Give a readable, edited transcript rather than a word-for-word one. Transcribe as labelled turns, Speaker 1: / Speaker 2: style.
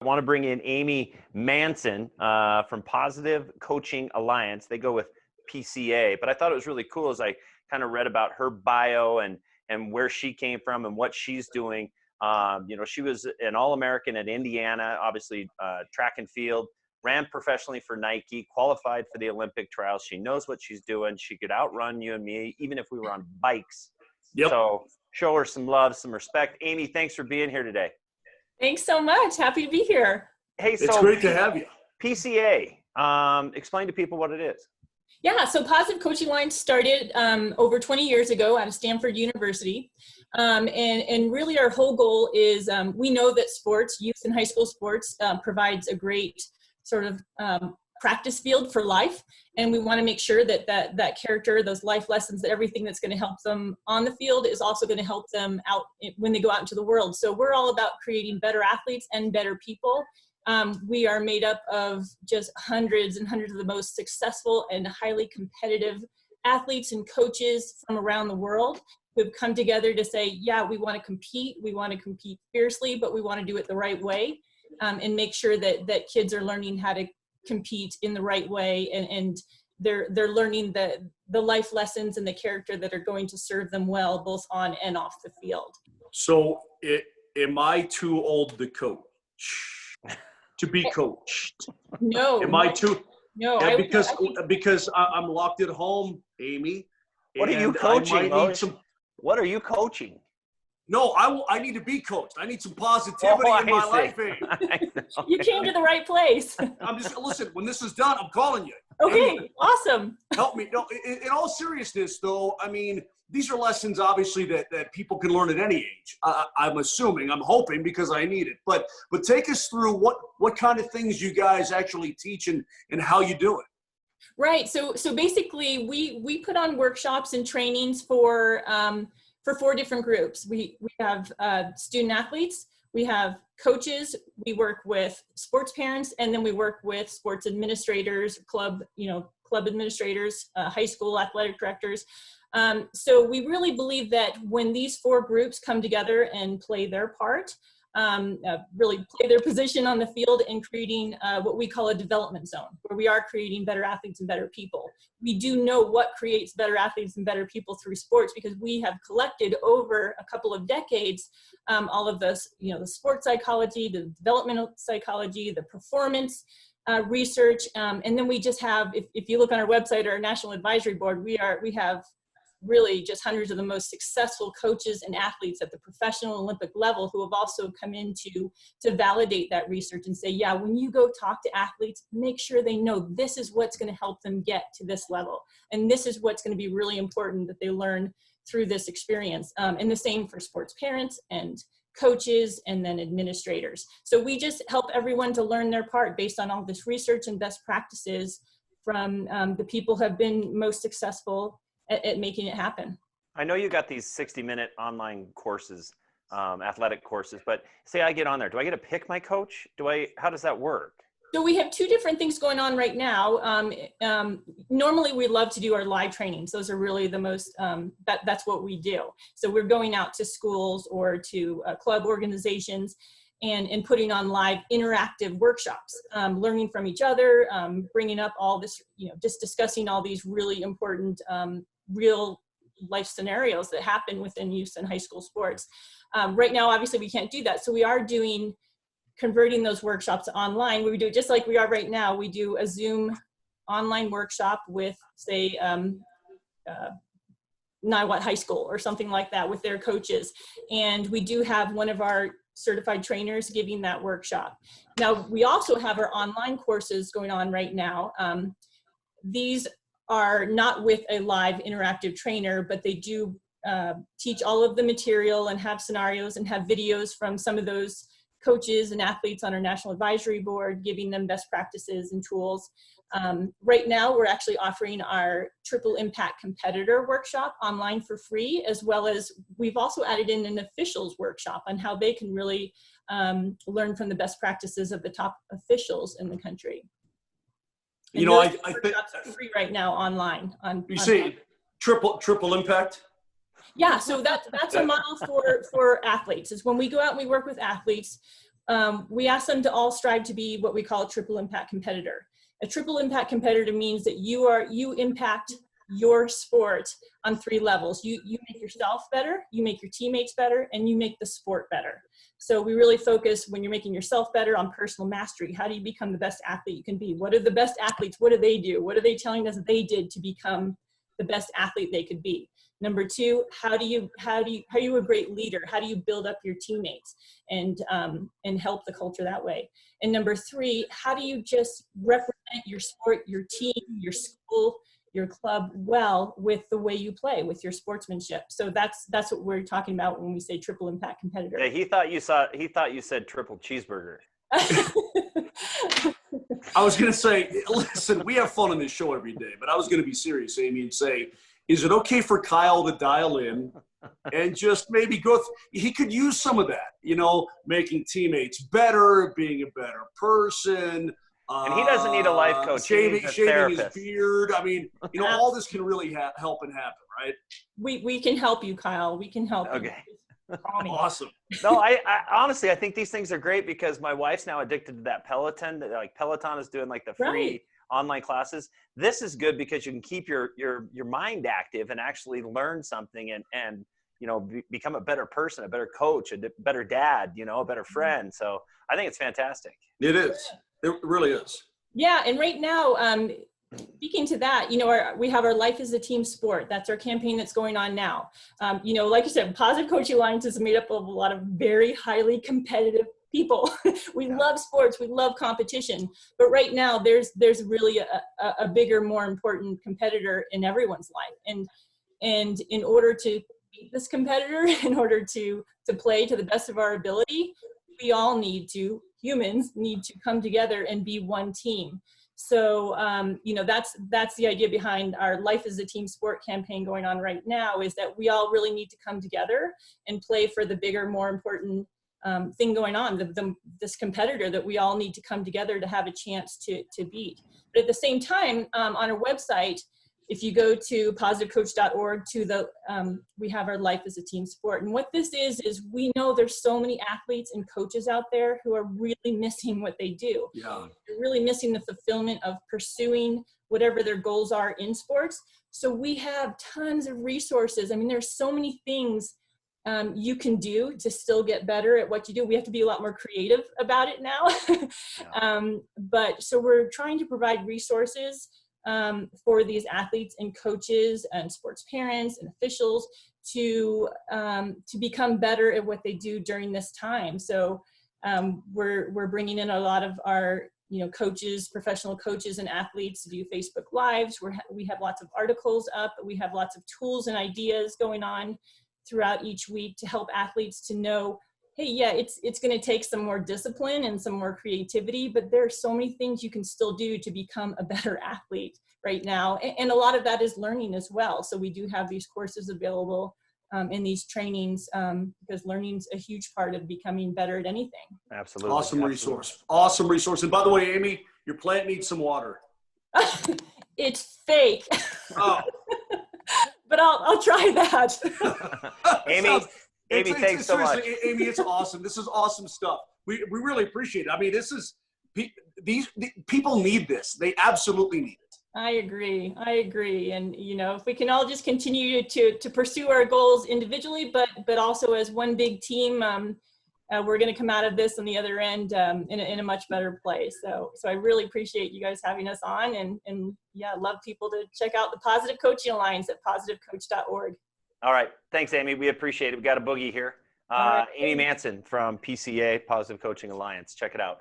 Speaker 1: I want to bring in Amy Manson from Positive Coaching Alliance. They go with PCA, but I thought it was really cool as I kind of read about her bio and where she came from and what she's doing. You know, she was an All-American at Indiana, obviously track and field, ran professionally for Nike, qualified for the Olympic trials. She knows what she's doing. She could outrun you and me, even if we were on bikes.
Speaker 2: Yep.
Speaker 1: So show her some love, some respect. Amy, thanks for being here today.
Speaker 3: Thanks so much. Happy to be here.
Speaker 1: Hey, so
Speaker 2: it's great to have you.
Speaker 1: PCA, explain to people what it is.
Speaker 3: Yeah, so Positive Coaching Alliance started over 20 years ago out of Stanford University. And really our whole goal is we know that sports, youth and high school sports, provides a great sort of practice field for life. And we want to make sure that that character, those life lessons, that everything that's going to help them on the field is also going to help them out when they go out into the world. So we're all about creating better athletes and better people. We are made up of just hundreds and hundreds of the most successful and highly competitive athletes and coaches from around the world who've come together to say, yeah, we want to compete fiercely, but we want to do it the right way, and make sure that kids are learning how to compete in the right way, and they're learning the life lessons and the character that are going to serve them well, both on and off the field.
Speaker 2: So am I too old to coach? To be coached?
Speaker 3: No.
Speaker 2: Am I too?
Speaker 3: No.
Speaker 2: Because I'm locked at home, Amy.
Speaker 1: What are you coaching? What are you coaching?
Speaker 2: No, I need to be coached. I need some positivity in my life, Amy.
Speaker 3: You came to the right place.
Speaker 2: Listen, when this is done, I'm calling you.
Speaker 3: Okay,
Speaker 2: Amy,
Speaker 3: awesome.
Speaker 2: help me. No, in all seriousness, though, I mean, these are lessons, obviously, that people can learn at any age. I'm assuming, I'm hoping, because I need it. But take us through what kind of things you guys actually teach and how you do it.
Speaker 3: Right. So basically, we put on workshops and trainings for 4 different groups. We have student athletes, we have coaches, we work with sports parents, and then we work with sports administrators, club administrators, high school athletic directors. So we really believe that when these 4 groups come together and play their part, really play their position on the field and creating what we call a development zone, where we are creating better athletes and better people. We do know what creates better athletes and better people through sports, because we have collected over a couple of decades all of this, the sports psychology, the developmental psychology, the performance research, and then we just have, if you look on our website or our national advisory board, we have really just hundreds of the most successful coaches and athletes at the professional Olympic level who have also come in to validate that research and say, yeah, when you go talk to athletes, make sure they know this is what's going to help them get to this level. And this is what's going to be really important that they learn through this experience. And the same for sports parents and coaches and then administrators. So we just help everyone to learn their part based on all this research and best practices from the people who have been most successful at making it happen.
Speaker 1: I know you got these 60-minute online courses, athletic courses, but say I get on there, do I get to pick my coach? How does that work?
Speaker 3: So we have 2 different things going on right now. Normally we love to do our live trainings. Those are really the most, that's what we do. So we're going out to schools or to club organizations and putting on live interactive workshops, learning from each other, bringing up all this, just discussing all these really important real life scenarios that happen within youth and high school sports. Right now, obviously, we can't do that. So we are converting those workshops online. We do it just like we are right now. We do a Zoom online workshop with, say, Niwot High School or something like that with their coaches. And we do have one of our certified trainers giving that workshop. Now, we also have our online courses going on right now. These are not with a live interactive trainer, but they do teach all of the material and have scenarios and have videos from some of those coaches and athletes on our national advisory board, giving them best practices and tools. Right now, we're actually offering our Triple Impact Competitor workshop online for free, as well as we've also added in an officials workshop on how they can really learn from the best practices of the top officials in the country. And
Speaker 2: I think
Speaker 3: are free right now online.
Speaker 2: You say triple impact?
Speaker 3: Yeah, so that's a model for athletes. Is when we go out and we work with athletes, we ask them to all strive to be what we call a triple impact competitor. A triple impact competitor means that you impact your sport on 3 levels. You make yourself better, you make your teammates better, and you make the sport better. So we really focus, when you're making yourself better, on personal mastery. How do you become the best athlete you can be? What are the best athletes? What do they do? What are they telling us they did to become the best athlete they could be? Number 2, how are you a great leader? How do you build up your teammates and help the culture that way? And number 3, how do you just represent your sport, your team, your school, your club well with the way you play, with your sportsmanship? So that's what we're talking about when we say triple impact competitor.
Speaker 1: Yeah, he thought you said triple cheeseburger.
Speaker 2: I was going to say, listen, we have fun on this show every day, but I was going to be serious, Amy, and say, is it okay for Kyle to dial in and just maybe he could use some of that, making teammates better, being a better person.
Speaker 1: And he doesn't need a life coach.
Speaker 2: Shaving
Speaker 1: therapist.
Speaker 2: His beard. I mean, all this can really help and happen, right?
Speaker 3: We can help you, Kyle. We can help
Speaker 1: Okay.
Speaker 3: you.
Speaker 2: Awesome.
Speaker 1: No, I honestly, I think these things are great because my wife's now addicted to that Peloton. Like Peloton is doing like the free online classes. This is good because you can keep your mind active and actually learn something and become a better person, a better coach, a better dad, a better friend. So I think it's fantastic.
Speaker 2: It is. It really is.
Speaker 3: Yeah, and right now, speaking to that, we have our Life is a Team Sport. That's our campaign that's going on now. Like you said, Positive Coaching Alliance is made up of a lot of very highly competitive people. We love sports. We love competition. But right now, there's really a bigger, more important competitor in everyone's life. And in order to beat this competitor, in order to play to the best of our ability, humans need to come together and be one team. So, that's the idea behind our Life is a Team Sport campaign going on right now, is that we all really need to come together and play for the bigger, more important thing going on, this competitor that we all need to come together to have a chance to beat. But at the same time, on our website, if you go to positivecoach.org we have our Life is a Team Sport. And what this is we know there's so many athletes and coaches out there who are really missing what they do.
Speaker 2: Yeah.
Speaker 3: They're really missing the fulfillment of pursuing whatever their goals are in sports. So we have tons of resources. I mean, there's so many things you can do to still get better at what you do. We have to be a lot more creative about it now. But so we're trying to provide resources for these athletes and coaches and sports parents and officials to become better at what they do during this time. So we're bringing in a lot of our coaches, professional coaches and athletes to do Facebook Lives. We have lots of articles up. We have lots of tools and ideas going on throughout each week to help athletes to know, hey, yeah, it's going to take some more discipline and some more creativity, but there are so many things you can still do to become a better athlete right now. And a lot of that is learning as well. So we do have these courses available in these trainings because learning's a huge part of becoming better at anything.
Speaker 1: Absolutely.
Speaker 2: Awesome resource. Awesome resource. And by the way, Amy, your plant needs some water.
Speaker 3: It's fake.
Speaker 2: Oh.
Speaker 3: But I'll try that.
Speaker 1: Amy, thanks so much.
Speaker 2: Amy, it's awesome. This is awesome stuff. We really appreciate it. I mean, these people need this. They absolutely need it.
Speaker 3: I agree. And, if we can all just continue to pursue our goals individually, but also as one big team, we're going to come out of this on the other end in a much better place. So I really appreciate you guys having us on and love people to check out the Positive Coaching Alliance at positivecoach.org.
Speaker 1: All right. Thanks, Amy. We appreciate it. We got a boogie here.
Speaker 3: Right.
Speaker 1: Amy Manson from PCA, Positive Coaching Alliance. Check it out.